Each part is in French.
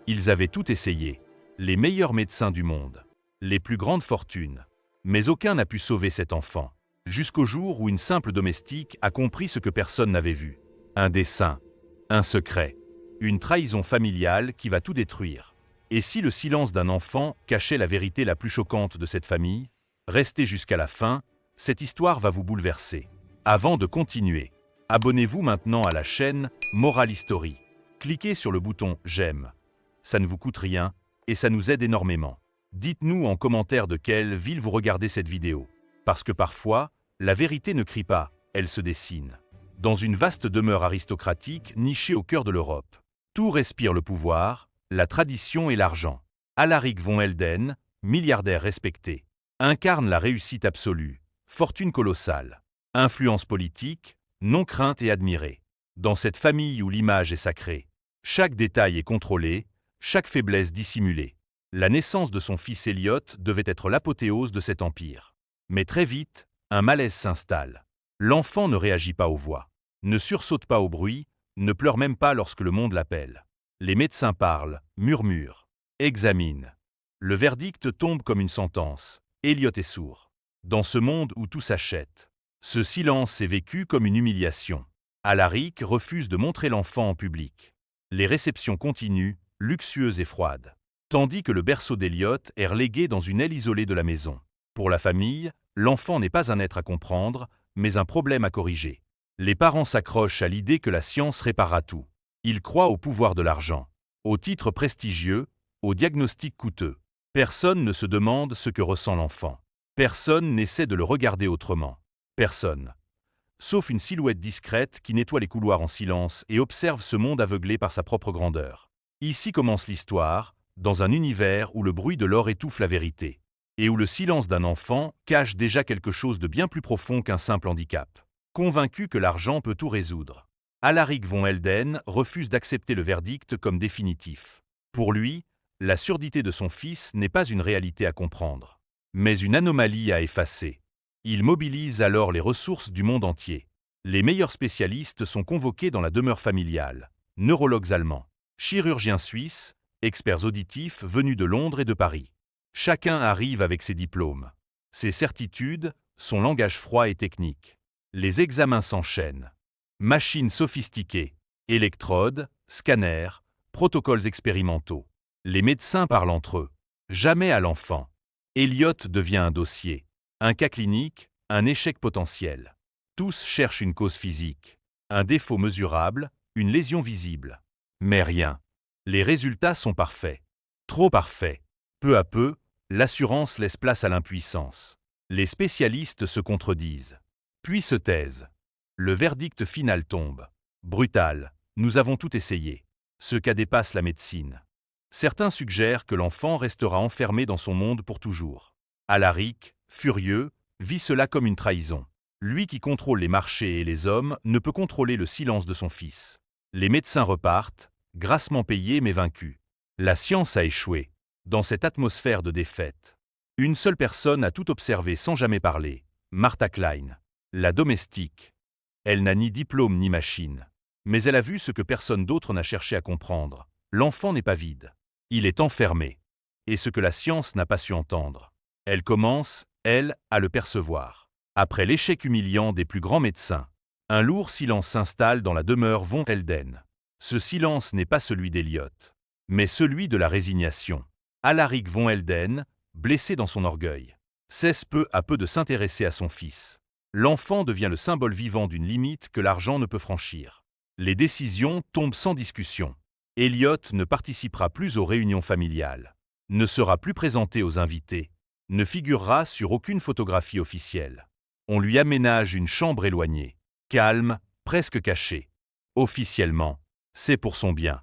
Ils avaient tout essayé. Les meilleurs médecins du monde. Les plus grandes fortunes. Mais aucun n'a pu sauver cet enfant. Jusqu'au jour où une simple domestique a compris ce que personne n'avait vu. Un dessein. Un secret. Une trahison familiale qui va tout détruire. Et si le silence d'un enfant cachait la vérité la plus choquante de cette famille? Restez jusqu'à la fin, cette histoire va vous bouleverser. Avant de continuer, abonnez-vous maintenant à la chaîne Moral History. Cliquez sur le bouton « J'aime ». Ça ne vous coûte rien et ça nous aide énormément. Dites-nous en commentaire de quelle ville vous regardez cette vidéo. Parce que parfois, la vérité ne crie pas, elle se dessine. Dans une vaste demeure aristocratique nichée au cœur de l'Europe, tout respire le pouvoir, la tradition et l'argent. Alaric von Helden, milliardaire respecté, incarne la réussite absolue, fortune colossale, influence politique, non crainte et admirée. Dans cette famille où l'image est sacrée, chaque détail est contrôlé, chaque faiblesse dissimulée. La naissance de son fils Elliot devait être l'apothéose de cet empire. Mais très vite, un malaise s'installe. L'enfant ne réagit pas aux voix, ne sursaute pas au bruit, ne pleure même pas lorsque le monde l'appelle. Les médecins parlent, murmurent, examinent. Le verdict tombe comme une sentence. Elliot est sourd. Dans ce monde où tout s'achète, ce silence est vécu comme une humiliation. Alaric refuse de montrer l'enfant en public. Les réceptions continuent, luxueuses et froides. Tandis que le berceau d'Elliot est relégué dans une aile isolée de la maison. Pour la famille, l'enfant n'est pas un être à comprendre, mais un problème à corriger. Les parents s'accrochent à l'idée que la science réparera tout. Ils croient au pouvoir de l'argent, aux titres prestigieux, aux diagnostics coûteux. Personne ne se demande ce que ressent l'enfant. Personne n'essaie de le regarder autrement. Personne. Sauf une silhouette discrète qui nettoie les couloirs en silence et observe ce monde aveuglé par sa propre grandeur. Ici commence l'histoire, dans un univers où le bruit de l'or étouffe la vérité, et où le silence d'un enfant cache déjà quelque chose de bien plus profond qu'un simple handicap. Convaincu que l'argent peut tout résoudre, Alaric von Helden refuse d'accepter le verdict comme définitif. Pour lui, la surdité de son fils n'est pas une réalité à comprendre, mais une anomalie à effacer. Il mobilise alors les ressources du monde entier. Les meilleurs spécialistes sont convoqués dans la demeure familiale, neurologues allemands, chirurgiens suisses, experts auditifs venus de Londres et de Paris. Chacun arrive avec ses diplômes, ses certitudes, son langage froid et technique. Les examens s'enchaînent. Machines sophistiquées, électrodes, scanners, protocoles expérimentaux. Les médecins parlent entre eux. Jamais à l'enfant. Elliot devient un dossier, un cas clinique, un échec potentiel. Tous cherchent une cause physique, un défaut mesurable, une lésion visible. Mais rien. Les résultats sont parfaits. Trop parfaits. Peu à peu, l'assurance laisse place à l'impuissance. Les spécialistes se contredisent, puis se taisent. Le verdict final tombe. Brutal, nous avons tout essayé. Ce cas dépasse la médecine. Certains suggèrent que l'enfant restera enfermé dans son monde pour toujours. Alaric, furieux, vit cela comme une trahison. Lui qui contrôle les marchés et les hommes ne peut contrôler le silence de son fils. Les médecins repartent, grassement payés mais vaincus. La science a échoué. Dans cette atmosphère de défaite, une seule personne a tout observé sans jamais parler, Martha Klein, la domestique. Elle n'a ni diplôme ni machine. Mais elle a vu ce que personne d'autre n'a cherché à comprendre. L'enfant n'est pas vide. Il est enfermé. Et ce que la science n'a pas su entendre. Elle commence, elle, à le percevoir. Après l'échec humiliant des plus grands médecins, un lourd silence s'installe dans la demeure von Helden. Ce silence n'est pas celui d'Elliot, mais celui de la résignation. Alaric von Helden, blessé dans son orgueil, cesse peu à peu de s'intéresser à son fils. L'enfant devient le symbole vivant d'une limite que l'argent ne peut franchir. Les décisions tombent sans discussion. Elliot ne participera plus aux réunions familiales, ne sera plus présenté aux invités, ne figurera sur aucune photographie officielle. On lui aménage une chambre éloignée, calme, presque cachée. Officiellement, c'est pour son bien.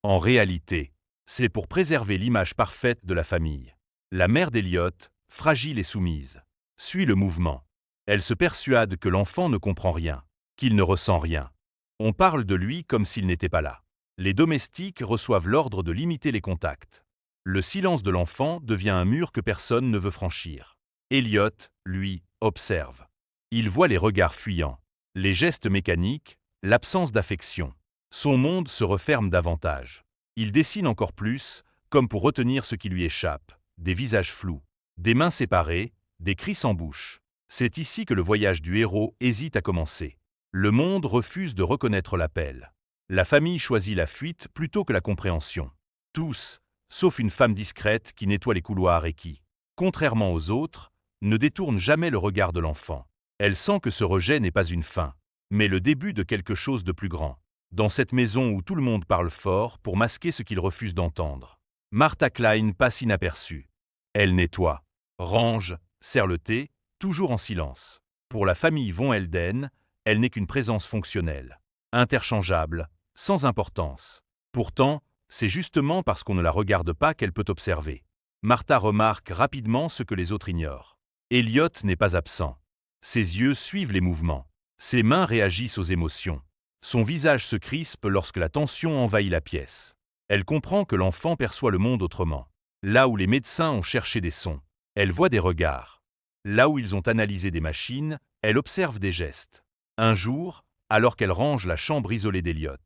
En réalité, c'est pour préserver l'image parfaite de la famille. La mère d'Elliot, fragile et soumise, suit le mouvement. Elle se persuade que l'enfant ne comprend rien, qu'il ne ressent rien. On parle de lui comme s'il n'était pas là. Les domestiques reçoivent l'ordre de limiter les contacts. Le silence de l'enfant devient un mur que personne ne veut franchir. Elliot, lui, observe. Il voit les regards fuyants, les gestes mécaniques, l'absence d'affection. Son monde se referme davantage. Il dessine encore plus, comme pour retenir ce qui lui échappe, des visages flous, des mains séparées, des cris sans bouche. C'est ici que le voyage du héros hésite à commencer. Le monde refuse de reconnaître l'appel. La famille choisit la fuite plutôt que la compréhension. Tous, sauf une femme discrète qui nettoie les couloirs et qui, contrairement aux autres, ne détourne jamais le regard de l'enfant. Elle sent que ce rejet n'est pas une fin, mais le début de quelque chose de plus grand. Dans cette maison où tout le monde parle fort pour masquer ce qu'il refuse d'entendre, Martha Klein passe inaperçue. Elle nettoie, range, sert le thé, toujours en silence. Pour la famille von Helden, elle n'est qu'une présence fonctionnelle, interchangeable, sans importance. Pourtant, c'est justement parce qu'on ne la regarde pas qu'elle peut observer. Martha remarque rapidement ce que les autres ignorent. Elliot n'est pas absent. Ses yeux suivent les mouvements. Ses mains réagissent aux émotions. Son visage se crispe lorsque la tension envahit la pièce. Elle comprend que l'enfant perçoit le monde autrement. Là où les médecins ont cherché des sons, elle voit des regards. Là où ils ont analysé des machines, elle observe des gestes. Un jour, alors qu'elle range la chambre isolée d'Elliot,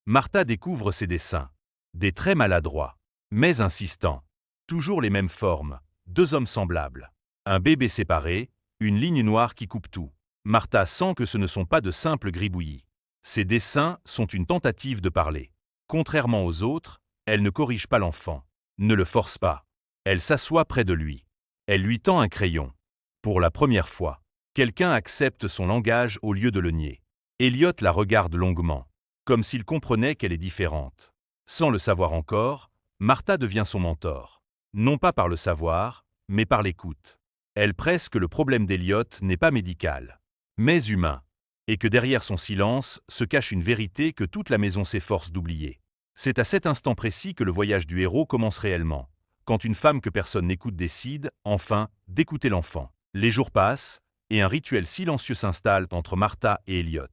Martha découvre ses dessins. Des traits maladroits, mais insistants. Toujours les mêmes formes, deux hommes semblables. Un bébé séparé, une ligne noire qui coupe tout. Martha sent que ce ne sont pas de simples gribouillis. Ces dessins sont une tentative de parler. Contrairement aux autres, elle ne corrige pas l'enfant, ne le force pas. Elle s'assoit près de lui. Elle lui tend un crayon. Pour la première fois, quelqu'un accepte son langage au lieu de le nier. Elliot la regarde longuement, comme s'il comprenait qu'elle est différente. Sans le savoir encore, Martha devient son mentor. Non pas par le savoir, mais par l'écoute. Elle presse que le problème d'Elliot n'est pas médical, mais humain, et que derrière son silence se cache une vérité que toute la maison s'efforce d'oublier. C'est à cet instant précis que le voyage du héros commence réellement, quand une femme que personne n'écoute décide, enfin, d'écouter l'enfant. Les jours passent, et un rituel silencieux s'installe entre Martha et Elliot.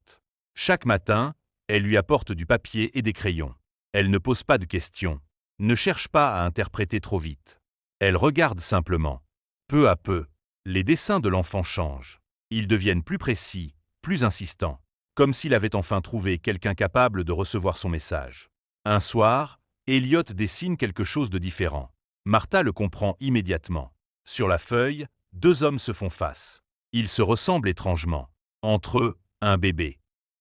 Chaque matin, elle lui apporte du papier et des crayons. Elle ne pose pas de questions, ne cherche pas à interpréter trop vite. Elle regarde simplement. Peu à peu, les dessins de l'enfant changent. Ils deviennent plus précis, plus insistants, comme s'il avait enfin trouvé quelqu'un capable de recevoir son message. Un soir, Elliot dessine quelque chose de différent. Martha le comprend immédiatement. Sur la feuille, deux hommes se font face. Ils se ressemblent étrangement. Entre eux, un bébé.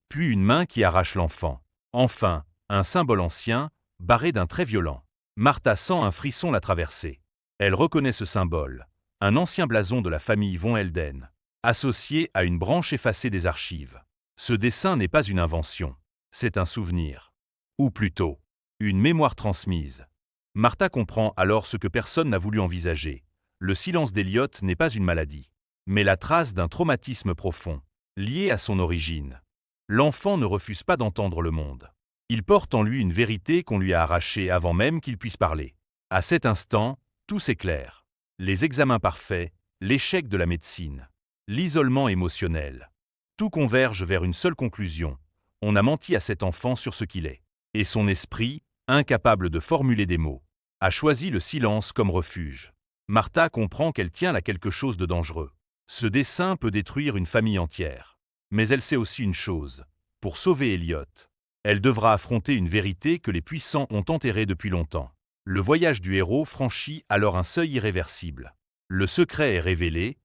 Puis une main qui arrache l'enfant. Enfin, un symbole ancien, barré d'un trait violent. Martha sent un frisson la traverser. Elle reconnaît ce symbole, un ancien blason de la famille von Helden, associé à une branche effacée des archives. Ce dessin n'est pas une invention, c'est un souvenir. Ou plutôt, une mémoire transmise. Martha comprend alors ce que personne n'a voulu envisager. Le silence d'Elliot n'est pas une maladie, mais la trace d'un traumatisme profond, lié à son origine. L'enfant ne refuse pas d'entendre le monde. Il porte en lui une vérité qu'on lui a arrachée avant même qu'il puisse parler. À cet instant, tout s'éclaire. Les examens parfaits, l'échec de la médecine, l'isolement émotionnel. Tout converge vers une seule conclusion. On a menti à cet enfant sur ce qu'il est. Et son esprit, incapable de formuler des mots, a choisi le silence comme refuge. Martha comprend qu'elle tient à quelque chose de dangereux. Ce dessin peut détruire une famille entière. Mais elle sait aussi une chose. Pour sauver Elliot, elle devra affronter une vérité que les puissants ont enterrée depuis longtemps. Le voyage du héros franchit alors un seuil irréversible. Le secret est révélé,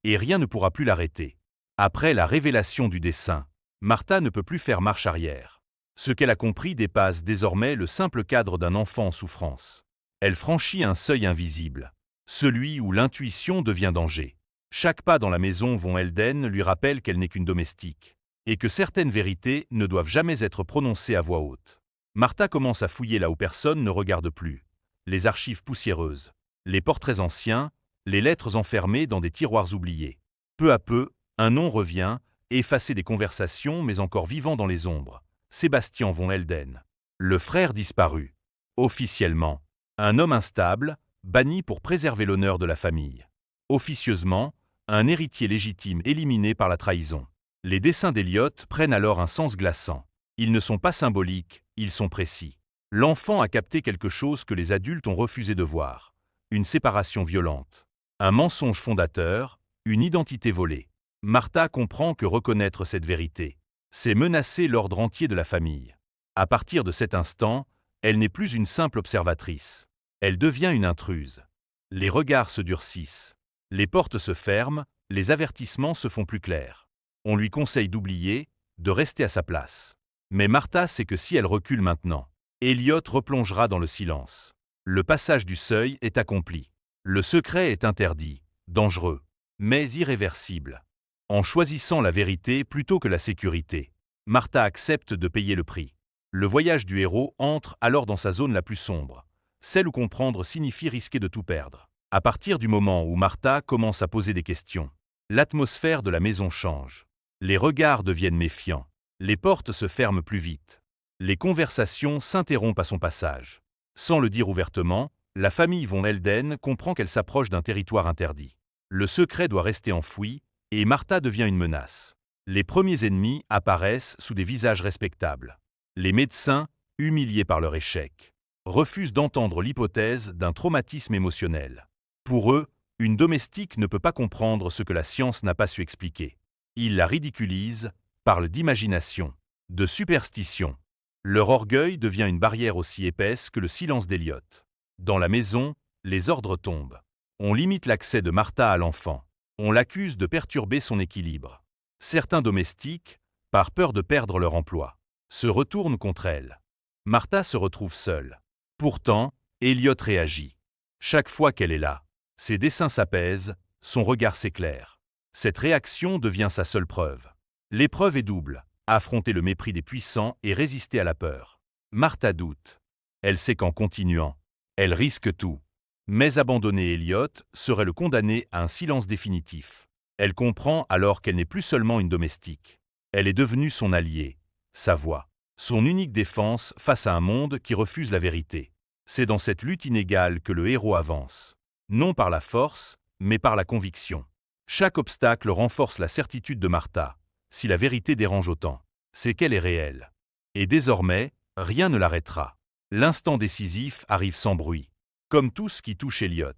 et rien ne pourra plus l'arrêter. Après la révélation du dessin, Martha ne peut plus faire marche arrière. Ce qu'elle a compris dépasse désormais le simple cadre d'un enfant en souffrance. Elle franchit un seuil invisible, celui où l'intuition devient danger. Chaque pas dans la maison von Helden lui rappelle qu'elle n'est qu'une domestique, et que certaines vérités ne doivent jamais être prononcées à voix haute. Martha commence à fouiller là où personne ne regarde plus. Les archives poussiéreuses, les portraits anciens, les lettres enfermées dans des tiroirs oubliés. Peu à peu, un nom revient, effacé des conversations mais encore vivant dans les ombres. Sébastien von Helden. Le frère disparu. Officiellement, un homme instable, banni pour préserver l'honneur de la famille. Officieusement, un héritier légitime éliminé par la trahison. Les dessins d'Elliot prennent alors un sens glaçant. Ils ne sont pas symboliques, ils sont précis. L'enfant a capté quelque chose que les adultes ont refusé de voir. Une séparation violente. Un mensonge fondateur, une identité volée. Martha comprend que reconnaître cette vérité, c'est menacer l'ordre entier de la famille. À partir de cet instant, Elle n'est plus une simple observatrice. Elle devient une intruse. Les regards se durcissent. Les portes se ferment, les avertissements se font plus clairs. On lui conseille d'oublier, de rester à sa place. Mais Martha sait que si elle recule maintenant, Elliot replongera dans le silence. Le passage du seuil est accompli. Le secret est interdit, dangereux, mais irréversible. En choisissant la vérité plutôt que la sécurité, Martha accepte de payer le prix. Le voyage du héros entre alors dans sa zone la plus sombre, celle où comprendre signifie risquer de tout perdre. À partir du moment où Martha commence à poser des questions, l'atmosphère de la maison change. Les regards deviennent méfiants. Les portes se ferment plus vite. Les conversations s'interrompent à son passage. Sans le dire ouvertement, la famille von Helden comprend qu'elle s'approche d'un territoire interdit. Le secret doit rester enfoui, et Martha devient une menace. Les premiers ennemis apparaissent sous des visages respectables. Les médecins, humiliés par leur échec, refusent d'entendre l'hypothèse d'un traumatisme émotionnel. Pour eux, une domestique ne peut pas comprendre ce que la science n'a pas su expliquer. Ils la ridiculisent, parlent d'imagination, de superstition. Leur orgueil devient une barrière aussi épaisse que le silence d'Elliot. Dans la maison, les ordres tombent. On limite l'accès de Martha à l'enfant. On l'accuse de perturber son équilibre. Certains domestiques, par peur de perdre leur emploi, se retournent contre elle. Martha se retrouve seule. Pourtant, Elliot réagit. Chaque fois qu'elle est là, ses dessins s'apaisent, son regard s'éclaire. Cette réaction devient sa seule preuve. L'épreuve est double, affronter le mépris des puissants et résister à la peur. Martha doute. Elle sait qu'en continuant, elle risque tout. Mais abandonner Elliot serait le condamner à un silence définitif. Elle comprend alors qu'elle n'est plus seulement une domestique. Elle est devenue son allié, sa voix, son unique défense face à un monde qui refuse la vérité. C'est dans cette lutte inégale que le héros avance. Non par la force, mais par la conviction. Chaque obstacle renforce la certitude de Martha. Si la vérité dérange autant, c'est qu'elle est réelle. Et désormais, rien ne l'arrêtera. L'instant décisif arrive sans bruit. Comme tout ce qui touche Elliot.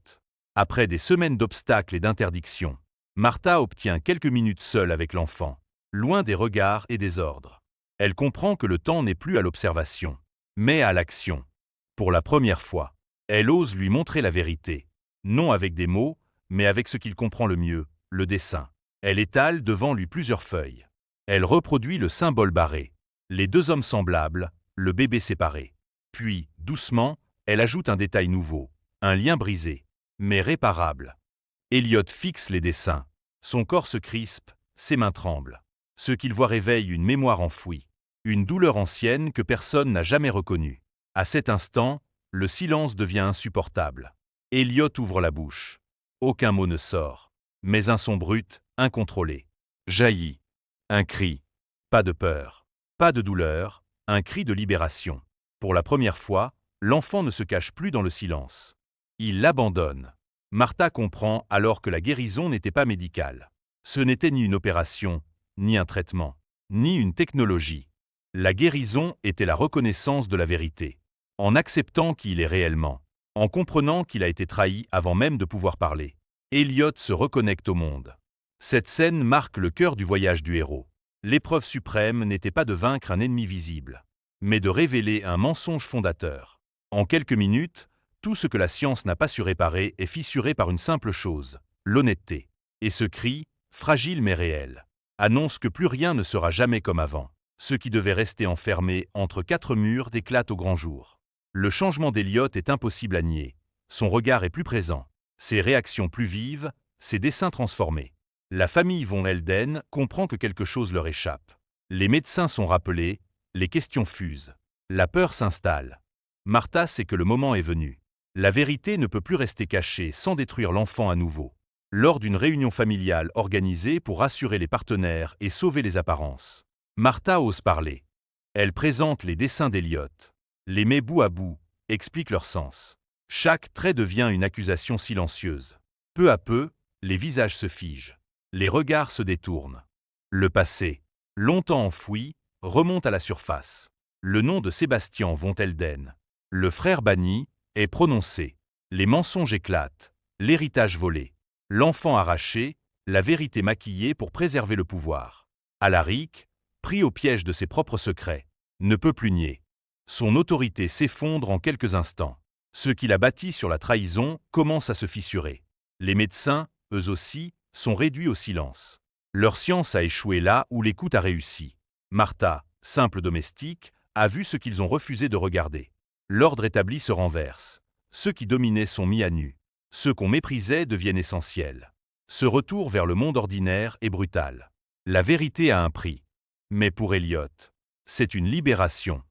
Après des semaines d'obstacles et d'interdictions, Martha obtient quelques minutes seule avec l'enfant, loin des regards et des ordres. Elle comprend que le temps n'est plus à l'observation, mais à l'action. Pour la première fois, elle ose lui montrer la vérité, non avec des mots, mais avec ce qu'il comprend le mieux, le dessin. Elle étale devant lui plusieurs feuilles. Elle reproduit le symbole barré, les deux hommes semblables, le bébé séparé. Puis, doucement, elle ajoute un détail nouveau, un lien brisé, mais réparable. Elliot fixe les dessins. Son corps se crispe, ses mains tremblent. Ce qu'il voit réveille une mémoire enfouie, une douleur ancienne que personne n'a jamais reconnue. À cet instant, le silence devient insupportable. Elliot ouvre la bouche. Aucun mot ne sort, mais un son brut, incontrôlé, jaillit. Un cri. Pas de peur, pas de douleur, un cri de libération. Pour la première fois, l'enfant ne se cache plus dans le silence. Il l'abandonne. Martha comprend alors que la guérison n'était pas médicale. Ce n'était ni une opération, ni un traitement, ni une technologie. La guérison était la reconnaissance de la vérité. En acceptant qui il est réellement, en comprenant qu'il a été trahi avant même de pouvoir parler, Elliot se reconnecte au monde. Cette scène marque le cœur du voyage du héros. L'épreuve suprême n'était pas de vaincre un ennemi visible, mais de révéler un mensonge fondateur. En quelques minutes, tout ce que la science n'a pas su réparer est fissuré par une simple chose, l'honnêteté. Et ce cri, fragile mais réel, annonce que plus rien ne sera jamais comme avant. Ce qui devait rester enfermé entre quatre murs éclate au grand jour. Le changement d'Elliot est impossible à nier. Son regard est plus présent, ses réactions plus vives, ses dessins transformés. La famille von Helden comprend que quelque chose leur échappe. Les médecins sont rappelés, les questions fusent. La peur s'installe. Martha sait que le moment est venu. La vérité ne peut plus rester cachée sans détruire l'enfant à nouveau. Lors d'une réunion familiale organisée pour rassurer les partenaires et sauver les apparences, Martha ose parler. Elle présente les dessins d'Elliot, les met bout à bout, explique leur sens. Chaque trait devient une accusation silencieuse. Peu à peu, les visages se figent. Les regards se détournent. Le passé, longtemps enfoui, remonte à la surface. Le nom de Sébastien von Helden, le frère banni, est prononcé. Les mensonges éclatent, l'héritage volé, l'enfant arraché, la vérité maquillée pour préserver le pouvoir. Alaric, pris au piège de ses propres secrets, ne peut plus nier. Son autorité s'effondre en quelques instants. Ce qu'il a bâti sur la trahison commence à se fissurer. Les médecins, eux aussi, sont réduits au silence. Leur science a échoué là où l'écoute a réussi. Martha, simple domestique, a vu ce qu'ils ont refusé de regarder. L'ordre établi se renverse. Ceux qui dominaient sont mis à nu. Ceux qu'on méprisait deviennent essentiels. Ce retour vers le monde ordinaire est brutal. La vérité a un prix. Mais pour Elliot, c'est une libération.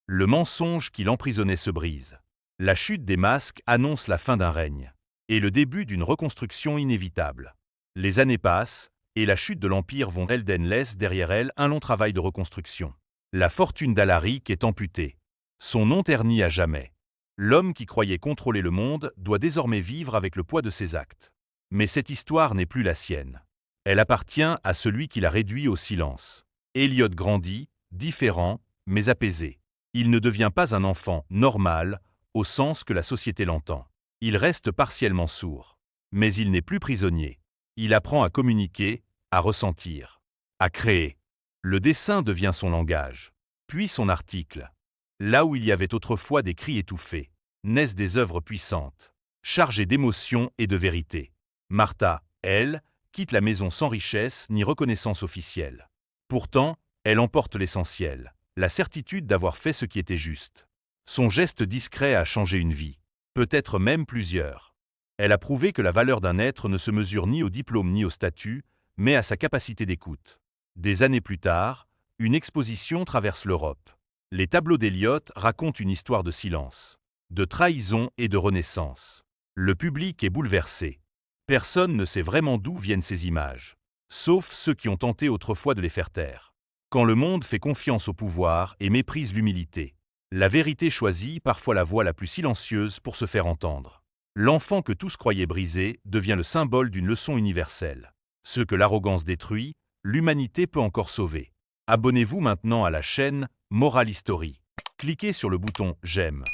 Le mensonge qui l'emprisonnait se brise. La chute des masques annonce la fin d'un règne et le début d'une reconstruction inévitable. Les années passent et la chute de l'Empire von Helden laisse derrière elle un long travail de reconstruction. La fortune d'Alaric est amputée. Son nom terni à jamais. L'homme qui croyait contrôler le monde doit désormais vivre avec le poids de ses actes. Mais cette histoire n'est plus la sienne. Elle appartient à celui qui l'a réduit au silence. Elliot grandit, différent, mais apaisé. Il ne devient pas un enfant normal, au sens que la société l'entend. Il reste partiellement sourd. Mais il n'est plus prisonnier. Il apprend à communiquer, à ressentir, à créer. Le dessin devient son langage, puis son article. Là où il y avait autrefois des cris étouffés, naissent des œuvres puissantes, chargées d'émotions et de vérité. Martha, elle, quitte la maison sans richesse ni reconnaissance officielle. Pourtant, elle emporte l'essentiel, la certitude d'avoir fait ce qui était juste. Son geste discret a changé une vie, peut-être même plusieurs. Elle a prouvé que la valeur d'un être ne se mesure ni au diplôme ni au statut, mais à sa capacité d'écoute. Des années plus tard, une exposition traverse l'Europe. Les tableaux d'Elliot racontent une histoire de silence, de trahison et de renaissance. Le public est bouleversé. Personne ne sait vraiment d'où viennent ces images, sauf ceux qui ont tenté autrefois de les faire taire. Quand le monde fait confiance au pouvoir et méprise l'humilité, la vérité choisit parfois la voie la plus silencieuse pour se faire entendre. L'enfant que tous croyaient brisé devient le symbole d'une leçon universelle. Ce que l'arrogance détruit, l'humanité peut encore sauver. Abonnez-vous maintenant à la chaîne Moral History. Cliquez sur le bouton « J'aime ».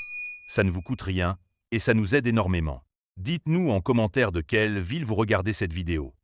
Ça ne vous coûte rien et ça nous aide énormément. Dites-nous en commentaire de quelle ville vous regardez cette vidéo.